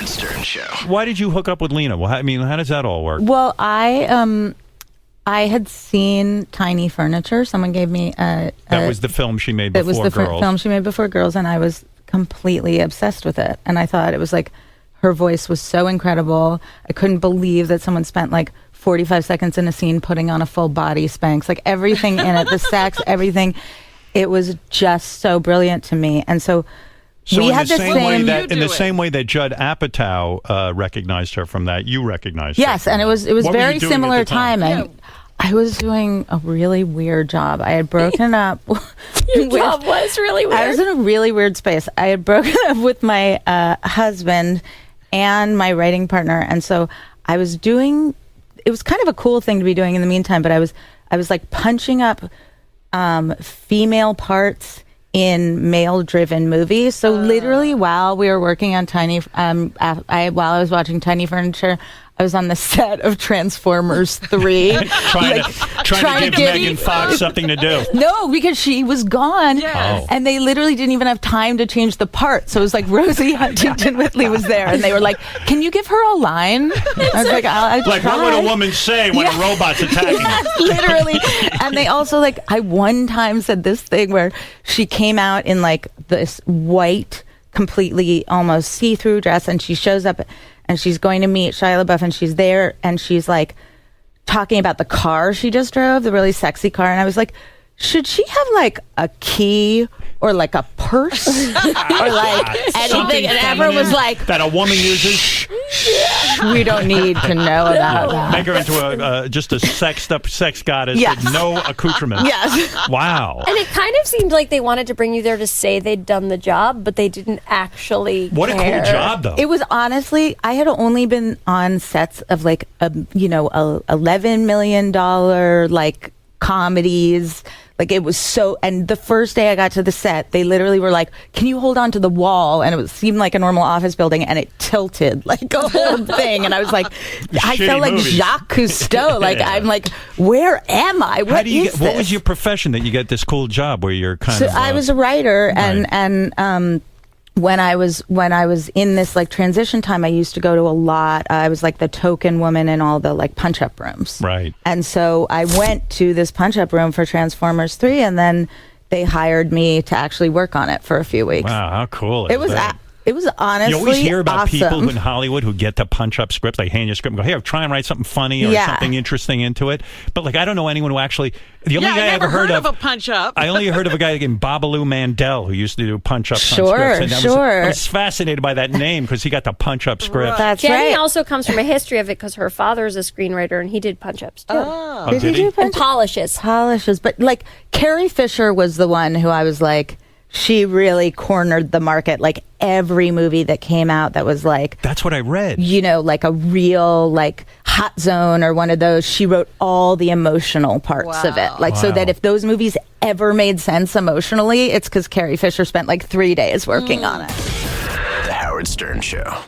Howard Stern Show. Why did you hook up with Lena? Well, I mean, how does that all work? Well, I had seen Tiny Furniture. Someone gave me that was the film she made before Girls. It was the Girls. film she made before Girls, and I was completely obsessed with it. And I thought it was like, her voice was so incredible. I couldn't believe that someone spent like 45 seconds in a scene putting on a full body Spanx. Like everything in it, the sex, everything. It was just so brilliant to me. And so we had the same in the same way that Judd Apatow recognized her from that, you recognized her. Yes, and it was very similar timing. I was doing a really weird job. I had broken up. Your job was really weird. I was in a really weird space. I had broken up with my husband and my writing partner, and so I was doing. It was kind of a cool thing to be doing in the meantime, but I was like punching up female parts in male-driven movies. So literally, while we were working on while I was watching Tiny Furniture, I was on the set of Transformers 3. trying to give Megan Fox something to do. No, because she was gone. Yes. And they literally didn't even have time to change the part. So it was like Rosie Huntington Whitley was there. And they were like, can you give her a line? I was like, I'll like, try. what would a woman say when a robot's attacking her? Literally. And they also, like, I one time said this thing where she came out in like this white, completely almost see-through dress, and she shows up and she's going to meet Shia LaBeouf, and she's there and she's like talking about the car she just drove, the really sexy car. And I was like, should she have like a key or like a purse or like anything? And everyone was like, that a woman uses. we don't need to know about that. Make her into just a sexed up sex goddess with no accoutrements. Yes. Wow. And it kind of seemed like they wanted to bring you there to say they'd done the job, but they didn't actually What care. a cool job, though. It was honestly, I had only been on sets of like, $11 million like comedies. Like it was so, and the first day I got to the set, they literally were like, can you hold on to the wall? And it seemed like a normal office building, and it tilted like a whole thing. And I was like, I felt like movies. Jacques Cousteau. Like, I'm like, where am I? What was your profession that you get this cool job where you're kind of... I was a writer, right. and when I was in this like transition time, I used to go to a lot. I was like the token woman in all the like punch up rooms. Right. And so I went to this punch up room for Transformers 3, and then they hired me to actually work on it for a few weeks. Wow, how cool It was honestly You always hear about awesome. people in Hollywood who get to punch up scripts. They hand you a script and go, here, try and write something funny or something interesting into it. But like, I don't know anyone who actually... The only guy I ever heard of a punch up. I only heard of a guy named Babalu Mandel who used to do punch ups on Sure, scripts. And I was fascinated by that name because he got to punch up scripts. That's Jenny right. also comes from a history of it because her father is a screenwriter and he did punch-ups too. Oh, Did he do And polishes. polishes? But like Carrie Fisher was the one who I was like, she really cornered the market. Like every movie that came out that was like, That's what I read. like a real like Hot Zone or one of those, she wrote all the emotional parts of it. Like so that if those movies ever made sense emotionally, it's because Carrie Fisher spent like 3 days working on it. The Howard Stern Show.